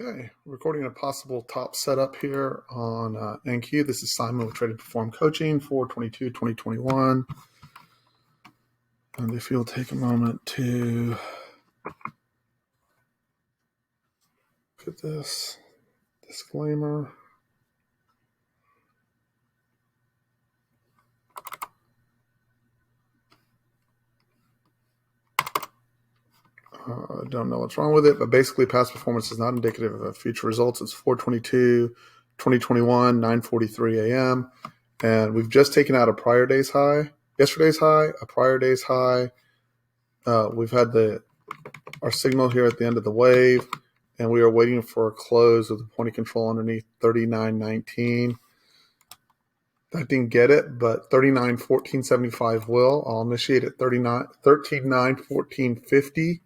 Okay, recording a possible top setup here on NQ. This is Simon with traadenperform Coaching for 2021. And if you'll take a moment to put this disclaimer. I don't know what's wrong with it, but basically past performance is not indicative of future results. It's 4/22/2021, 9:43 a.m. And we've just taken out a prior day's high, yesterday's high, a prior day's high. We've had our signal here at the end of the wave, and we are waiting for a close with the point of control underneath 39.19. I didn't get it, but 39.1475 will. I'll initiate at 13.91450.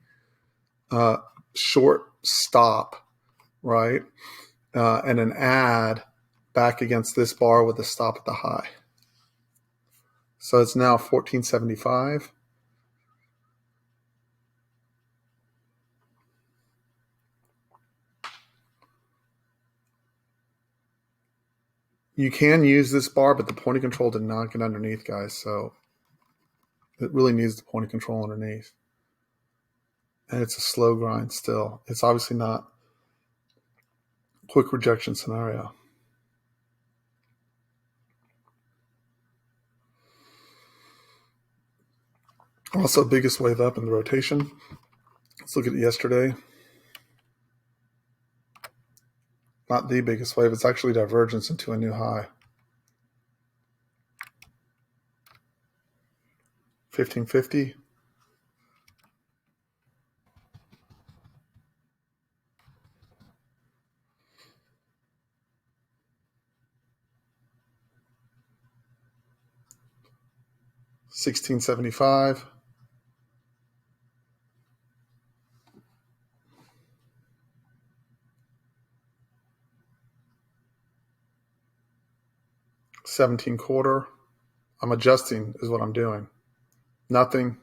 Short stop, right? And an add back against this bar with a stop at the high. So it's now 14.75. You can use this bar, but the point of control did not get underneath, guys. So it really needs the point of control underneath. And it's a slow grind still. It's obviously not a quick rejection scenario. Also, biggest wave up in the rotation. Let's look at yesterday. Not the biggest wave. It's actually divergence into a new high. 1550. $16.75. $17.25. I'm adjusting is what I'm doing. Nothing.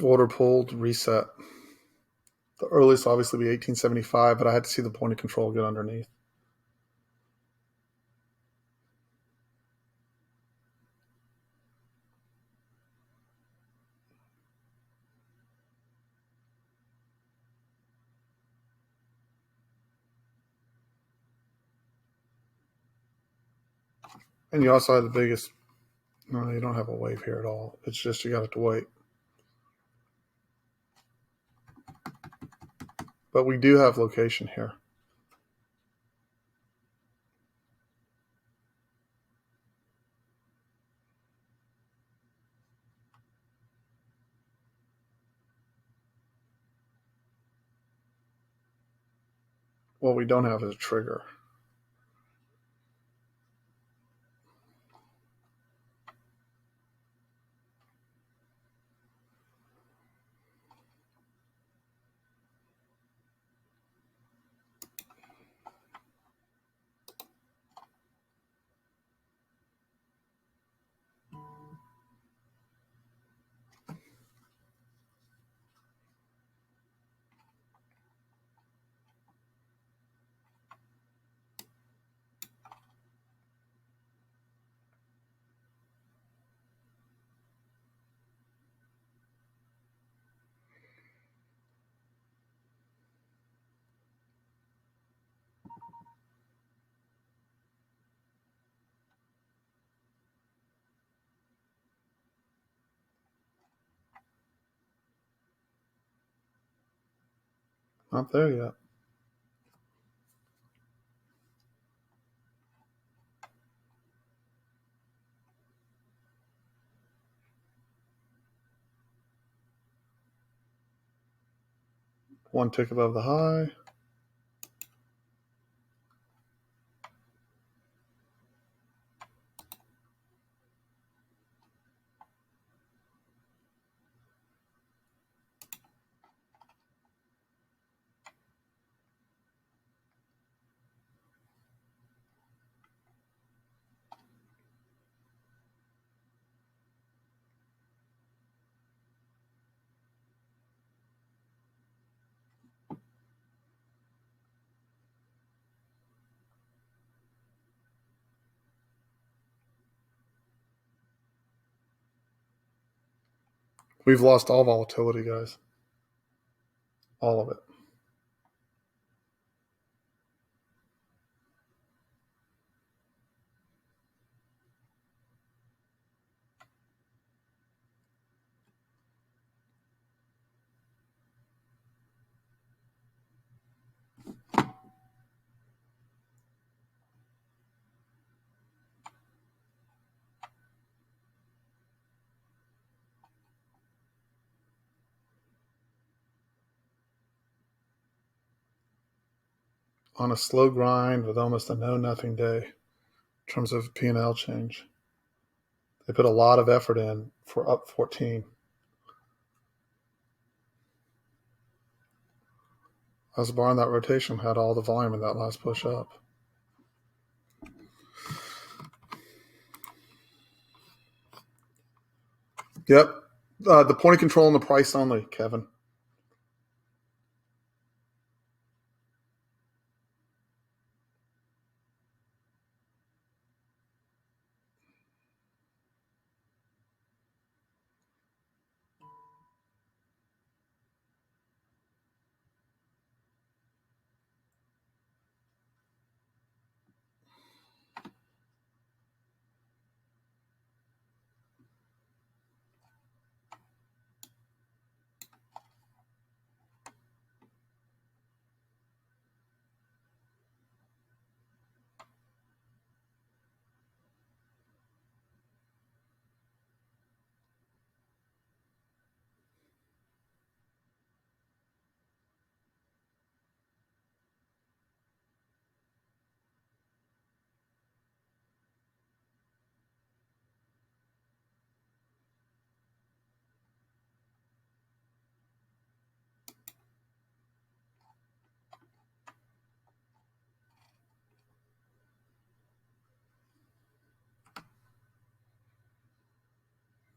Order pulled, reset. The earliest will obviously be 1875, but I had to see the point of control get underneath. And you also have the biggest. No, you don't have a wave here at all. It's just you got to wait. But we do have location here. What we don't have is a trigger. Not there yet. One tick above the high. We've lost all volatility, guys. All of it. On a slow grind with almost a know-nothing day in terms of P&L change. They put a lot of effort in for up 14. I was barring that rotation, had all the volume in that last push up. Yep. The point of control and the price only, Kevin.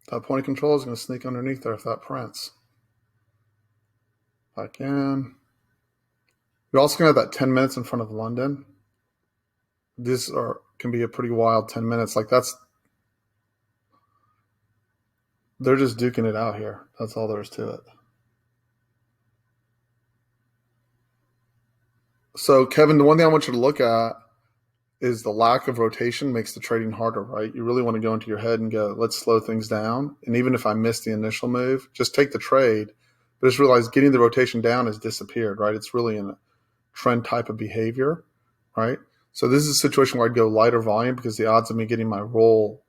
That point of control is going to sneak underneath there if that prints. Back in. You're also going to have that 10 minutes in front of London. These can be a pretty wild 10 minutes. Like they're just duking it out here. That's all there is to it. So, Kevin, the one thing I want you to look at is the lack of rotation makes the trading harder, right? You really want to go into your head and go, let's slow things down. And even if I miss the initial move, just take the trade. But just realize getting the rotation down has disappeared, right? It's really in a trend type of behavior, right? So this is a situation where I'd go lighter volume because the odds of me getting my roll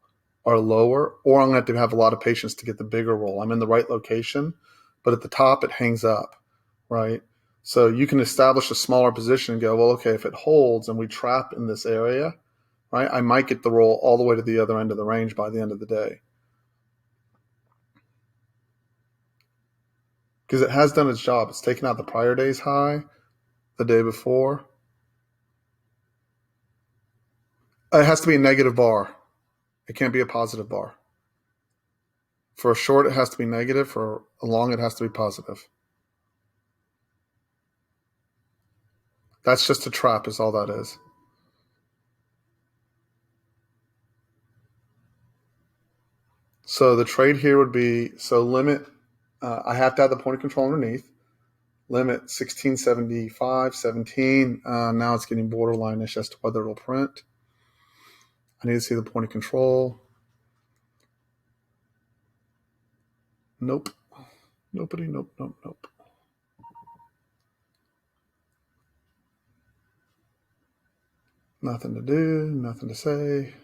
are lower, or I'm going to have a lot of patience to get the bigger roll. I'm in the right location, but at the top it hangs up, right? So you can establish a smaller position and go, well, okay, if it holds and we trap in this area, right, I might get the roll all the way to the other end of the range by the end of the day. Because it has done its job. It's taken out the prior day's high the day before. It has to be a negative bar. It can't be a positive bar. For a short, it has to be negative. For a long, it has to be positive. That's just a trap is all that is. So the trade here would be, so limit, I have to have the point of control underneath. Limit 1675, 17. Now it's getting borderline-ish as to whether it'll print. I need to see the point of control. Nope. Nobody, nope, nope, nope. Nothing to do, nothing to say.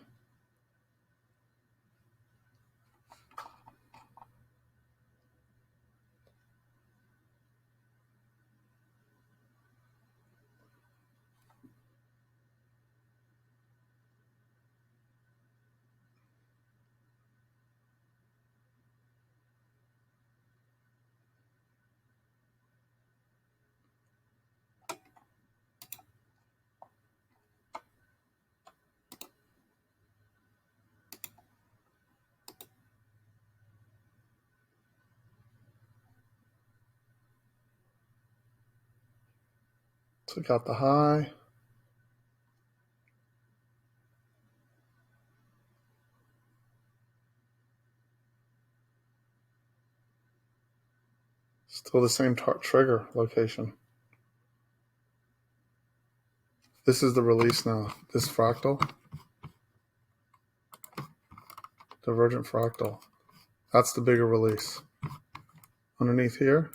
Took out the high. Still the same trigger location. This is the release now. This fractal, divergent fractal. That's the bigger release. Underneath here,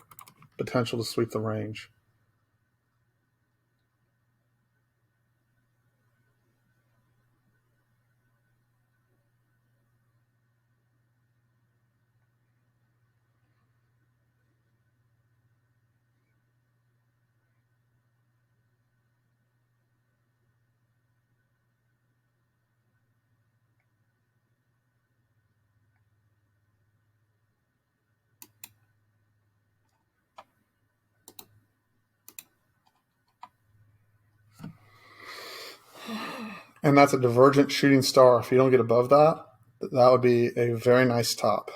potential to sweep the range. And that's a divergent shooting star. If you don't get above that, that would be a very nice top.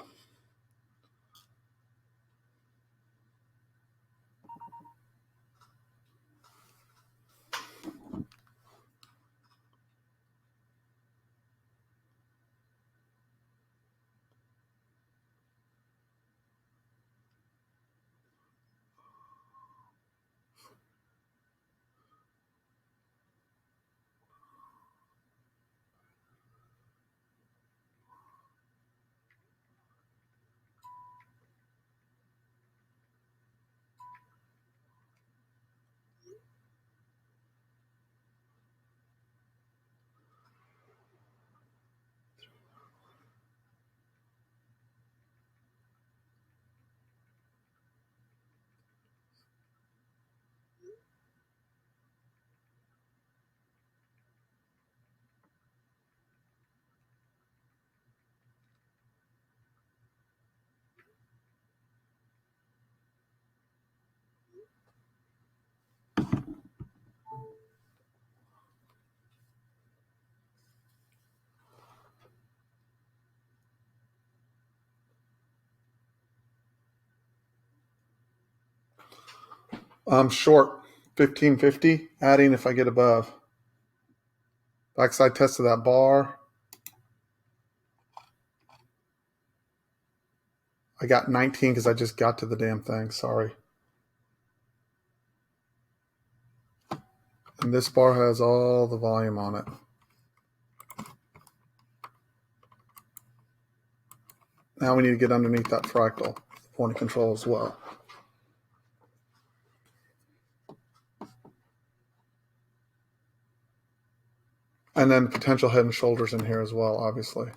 I'm short 1550, adding if I get above. Backside test of that bar. I got 19 because I just got to the damn thing. Sorry. And this bar has all the volume on it. Now we need to get underneath that fractal point of control as well. And then potential head and shoulders in here as well, obviously.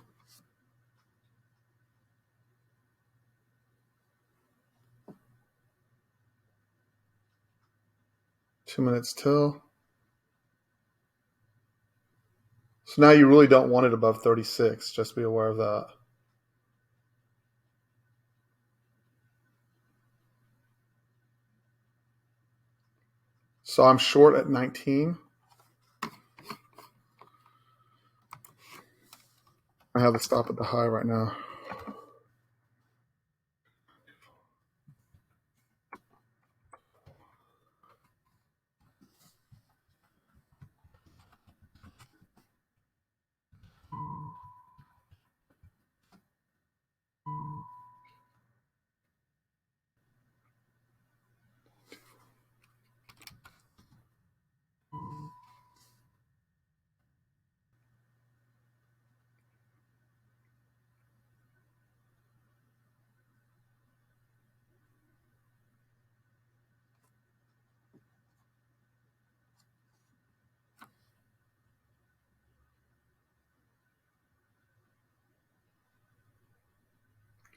Two minutes till. So now you really don't want it above 36. Just be aware of that. So I'm short at 19. I have to stop at the high right now.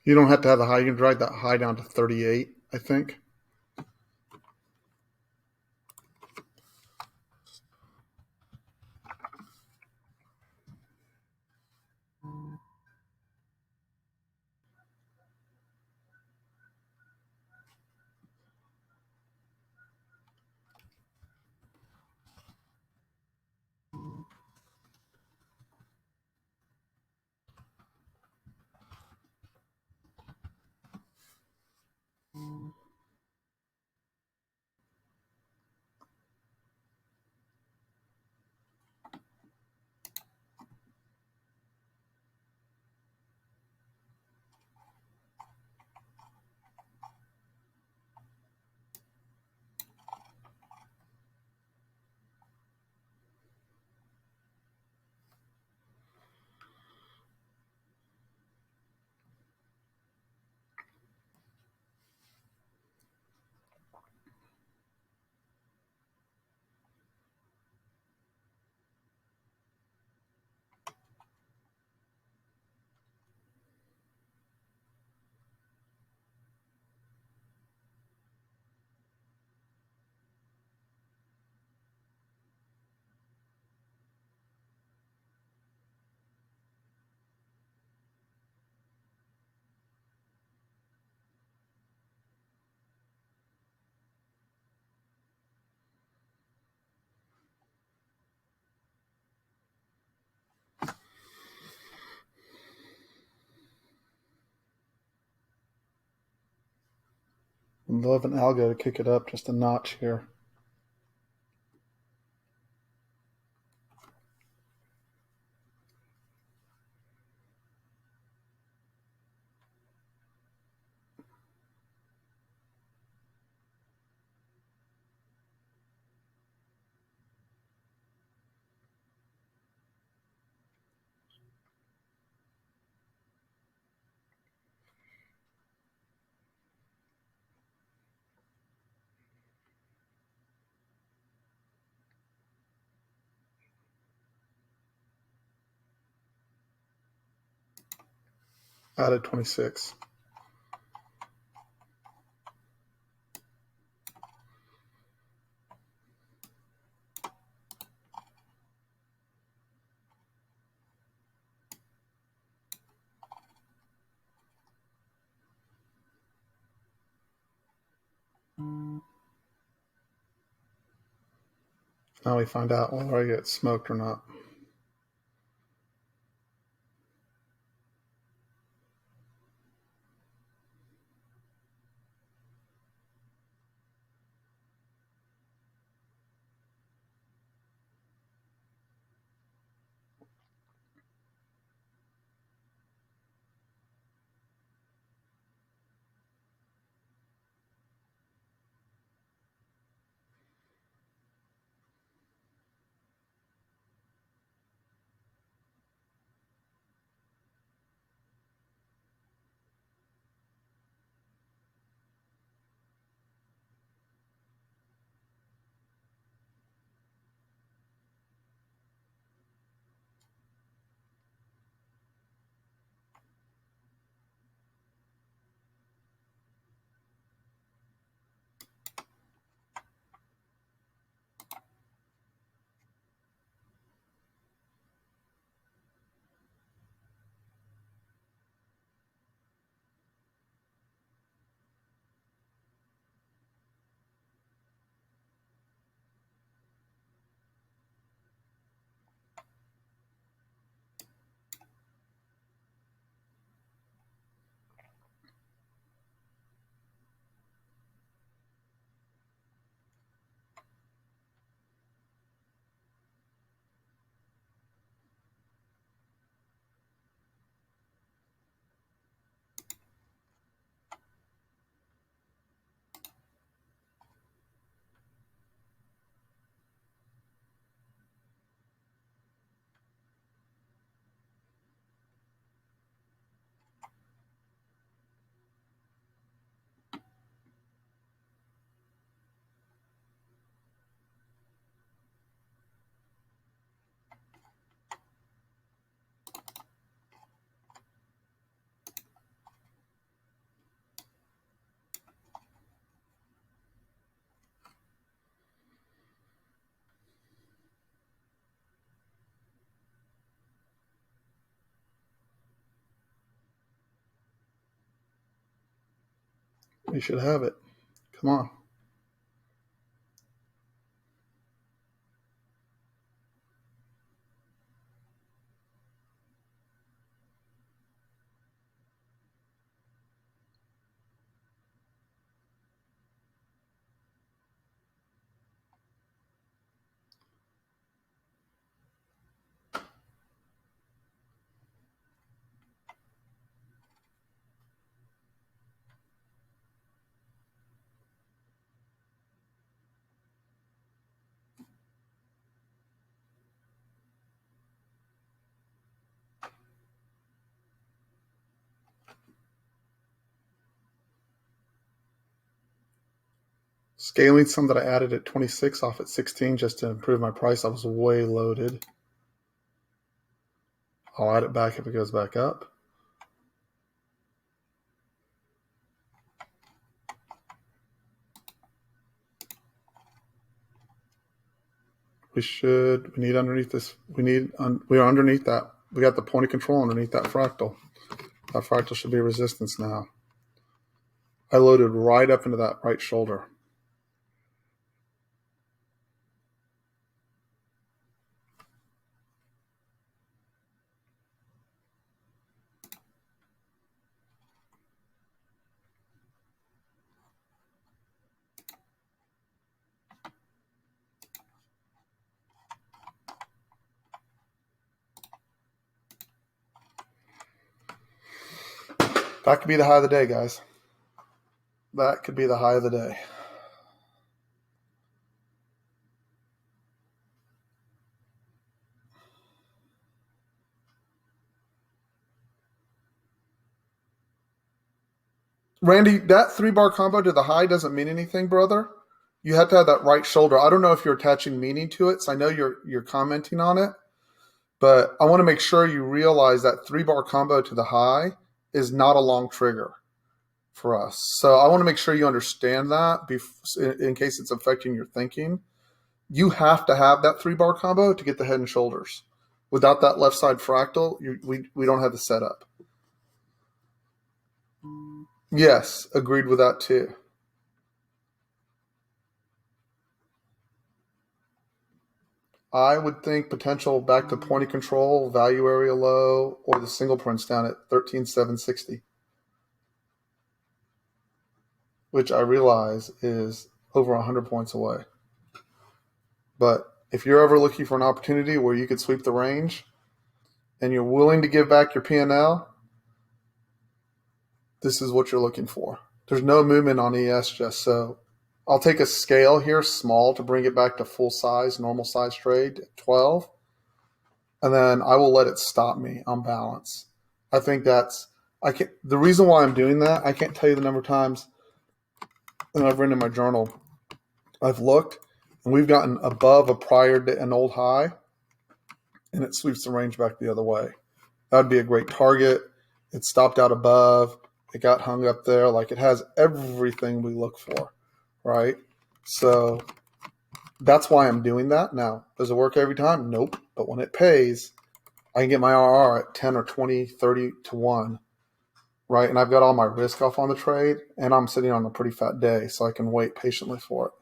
You don't have to have the high. You can drag that high down to 38, I think. I'd love an algo to kick it up just a notch here. Added 26. Now we find out whether I get smoked or not. We should have it. Come on. Scaling some that I added at 26 off at 16 just to improve my price. I was way loaded. I'll add it back if it goes back up. We need underneath this. We are underneath that. We got the point of control underneath that fractal. That fractal should be resistance now. I loaded right up into that right shoulder. That could be the high of the day, guys. That could be the high of the day. Randy, that 3 bar combo to the high doesn't mean anything, brother. You have to have that right shoulder. I don't know if you're attaching meaning to it, so I know you're commenting on it, but I want to make sure you realize that 3 bar combo to the high is not a long trigger for us. So I want to make sure you understand that in case it's affecting your thinking. You have to have that 3 bar combo to get the head and shoulders. Without that left side fractal, we don't have the setup. Yes, agreed with that too. I would think potential back to point of control, value area low, or the single prints down at 13,760, which I realize is over 100 points away. But if you're ever looking for an opportunity where you could sweep the range and you're willing to give back your P&L, this is what you're looking for. There's no movement on ES just so. I'll take a scale here, small, to bring it back to full size, normal size trade, 12. And then I will let it stop me on balance. I think the reason why I'm doing that, I can't tell you the number of times, and I've written in my journal, I've looked, and we've gotten above an old high, and it sweeps the range back the other way. That would be a great target. It stopped out above. It got hung up there. Like, it has everything we look for, right? So that's why I'm doing that. Now, does it work every time? Nope. But when it pays, I can get my RR at 10 or 20, 30 to 1, right? And I've got all my risk off on the trade, and I'm sitting on a pretty fat day, so I can wait patiently for it.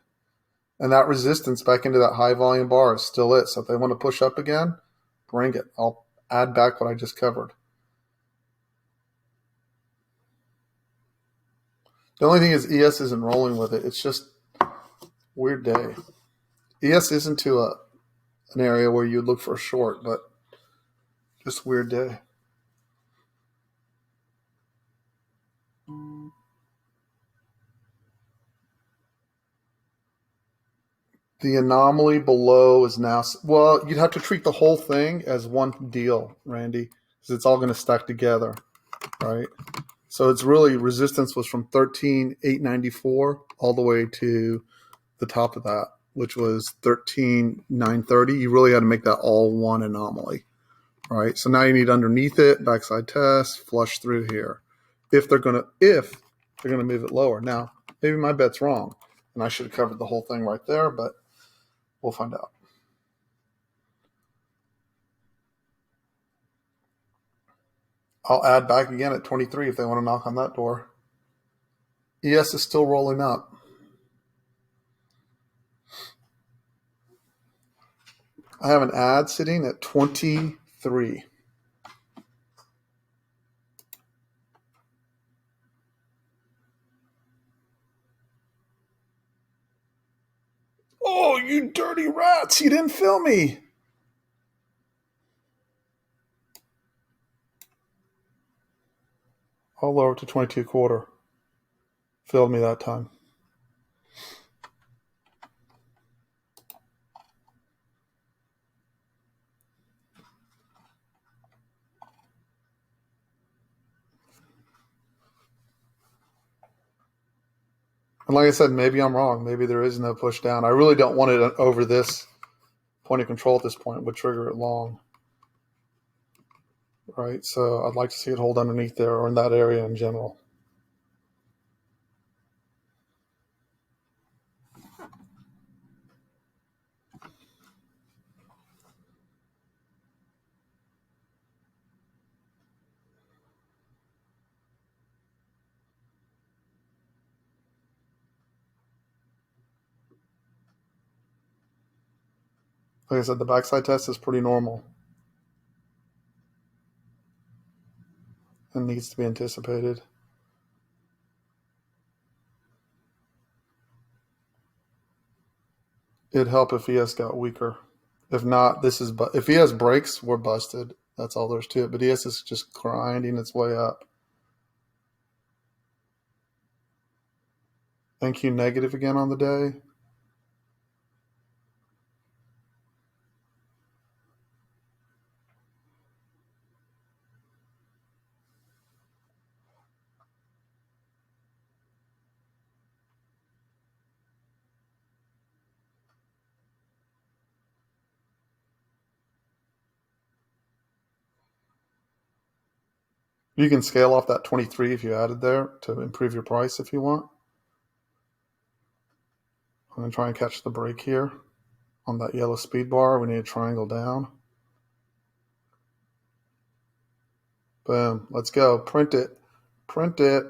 And that resistance back into that high volume bar is still it. So if they want to push up again, bring it. I'll add back what I just covered. The only thing is ES isn't rolling with it. It's just weird day. ES isn't to an area where you'd look for a short, but just weird day. The anomaly below is now, well, you'd have to treat the whole thing as one deal, Randy, because it's all going to stack together, right? So it's really, resistance was from 13,894 all the way to the top of that, which was 13,930. You really had to make that all one anomaly, right? So now you need underneath it, backside test, flush through here. If they're gonna move it lower. Now, maybe my bet's wrong, and I should have covered the whole thing right there, but we'll find out. I'll add back again at 23 if they want to knock on that door. ES is still rolling up. I have an ad sitting at 23. Oh, you dirty rats. You didn't fill me. I'll lower it to 22 quarter. Filled me that time. And like I said, maybe I'm wrong. Maybe there is no push down. I really don't want it over this point of control at this point. Would trigger it long. Right? So I'd like to see it hold underneath there or in that area in general. Like I said, the backside test is pretty normal and needs to be anticipated. It'd help if ES got weaker. If not, if ES breaks, we're busted. That's all there's to it. But ES is just grinding its way up. NQ negative again on the day. You can scale off that 23 if you added there to improve your price if you want. I'm going to try and catch the break here on that yellow speed bar. We need a triangle down. Boom. Let's go. Print it. Print it.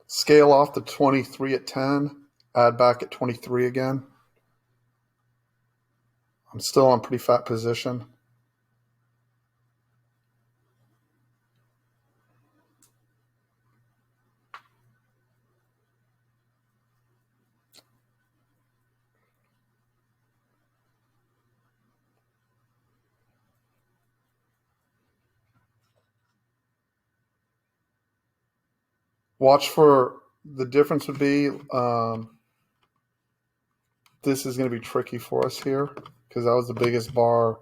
Scale off the 23 at 10. Add back at 23 again. I'm still on pretty fat position. Watch for the difference would be this is going to be tricky for us here because that was the biggest bar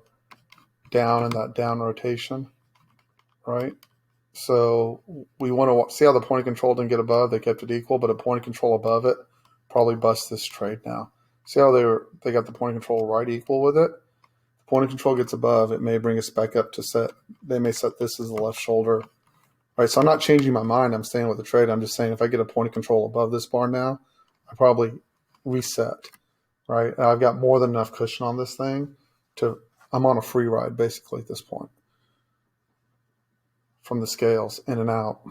down in that down rotation, right? So we want to see how the point of control didn't get above. They kept it equal, but a point of control above it probably busts this trade now. See how they got the point of control right equal with it? The point of control gets above, it may bring us back up to set. They may set this as the left shoulder. Right, so I'm not changing my mind. I'm staying with the trade. I'm just saying if I get a point of control above this bar now, I probably reset. Right, I've got more than enough cushion on this thing to. I'm on a free ride basically at this point from the scales in and out.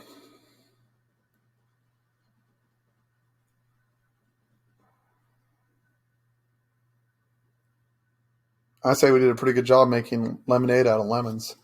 I say we did a pretty good job making lemonade out of lemons.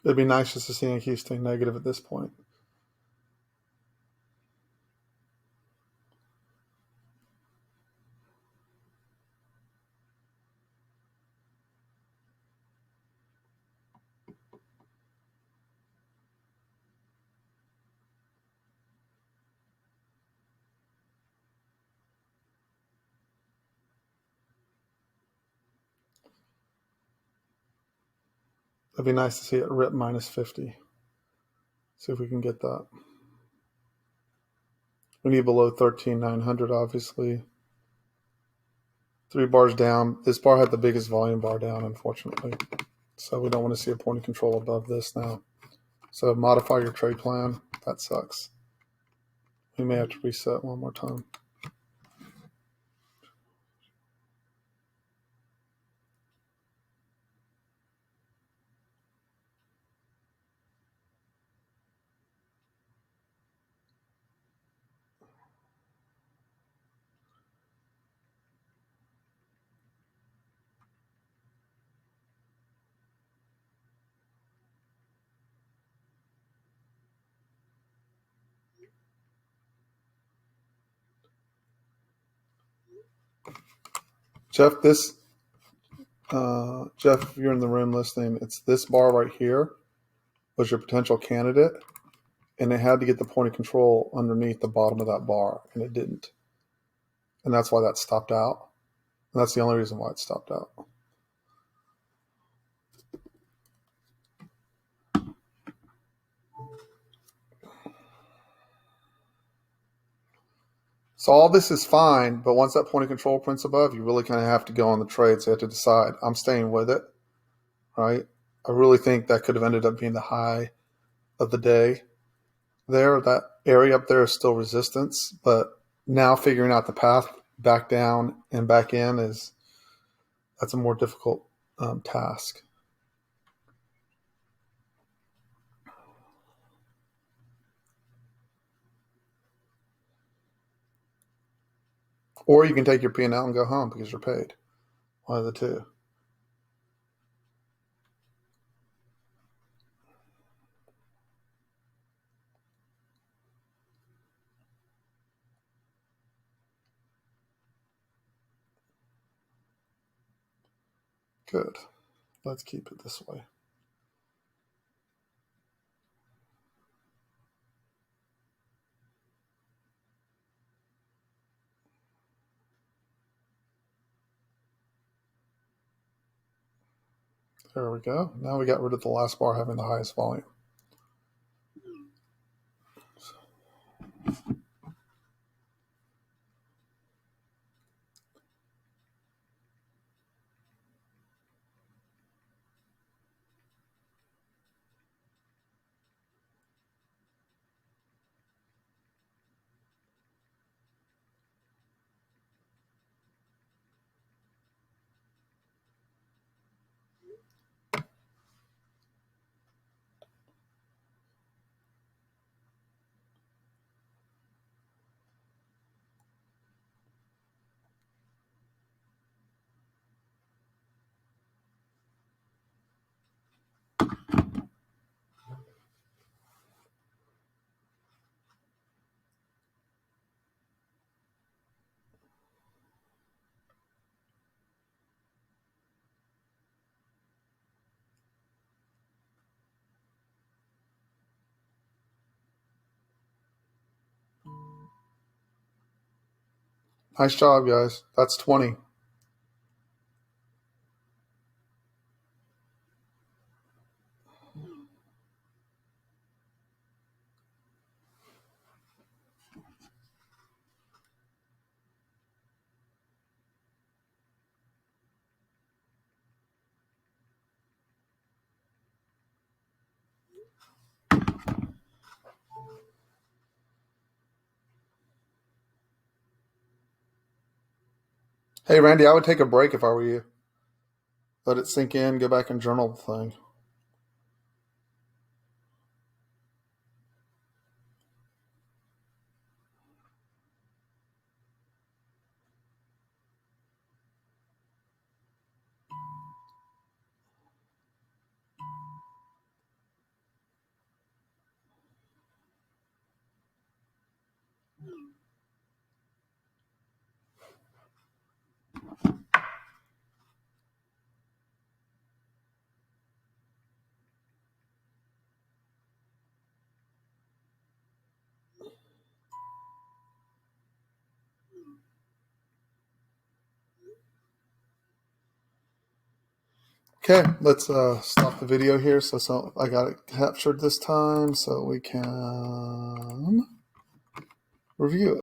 It'd be nice just to see NQ stay negative at this point. It'd be nice to see it rip minus 50. See if we can get that. We need below 13,900, obviously. 3 bars down. This bar had the biggest volume bar down, unfortunately. So we don't want to see a point of control above this now. So modify your trade plan. That sucks. We may have to reset one more time. Jeff, Jeff, if you're in the room listening, it's this bar right here was your potential candidate, and it had to get the point of control underneath the bottom of that bar, and it didn't. And that's why that stopped out. And that's the only reason why it stopped out. So all this is fine, but once that point of control prints above, you really kind of have to go on the trade. So you have to decide, I'm staying with it, right? I really think that could have ended up being the high of the day there. That area up there is still resistance, but now figuring out the path back down and back in that's a more difficult task. Or you can take your P&L and go home because you're paid. One of the two. Good. Let's keep it this way. There we go. Now we got rid of the last bar having the highest volume. Nice job, guys. That's 20. Hey, Randy, I would take a break if I were you. Let it sink in, go back and journal the thing. Okay, let's stop the video here. So I got it captured this time so we can review it.